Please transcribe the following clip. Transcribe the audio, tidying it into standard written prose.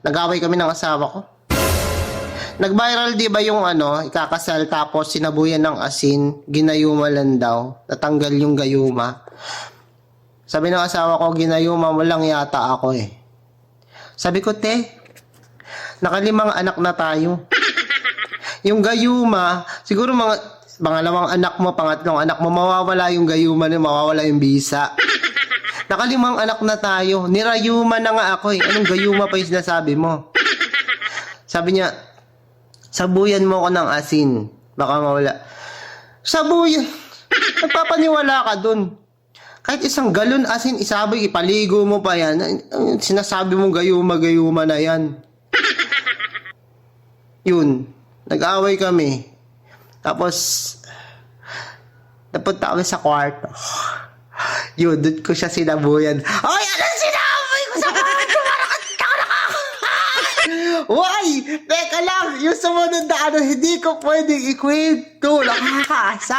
Nag-away kami ng asawa ko. Nag-viral di ba yung ikakasal tapos sinabuyan ng asin, ginayuma lang daw, natanggal yung gayuma. Sabi ng asawa ko, ginayuma mo lang yata ako eh. Sabi ko, te, nakalimang anak na tayo. Yung gayuma, siguro mga pangalawang anak mo, pangatlong anak mo, mawawala yung gayuma, mawawala yung bisa. Nakalimang anak na tayo, nirayuma na nga ako eh. Anong gayuma pa yung sinasabi mo? Sabi niya, sabuyan mo ko ng asin. Baka mawala. Sabuyan. Nagpapaniwala ka dun. Kahit isang galon asin, isaboy, ipaligo mo pa yan. Sinasabi mo gayuma na yan. Yun. Nag-away kami. Tapos, napunta kami sa kwarto. Yun, doon ko siya sinabuyan. Ay, anong sinaboy ko sa kwarto? Why? Teka lang, yung sumunod na hindi ko pwedeng ikwento. Nakakaasar.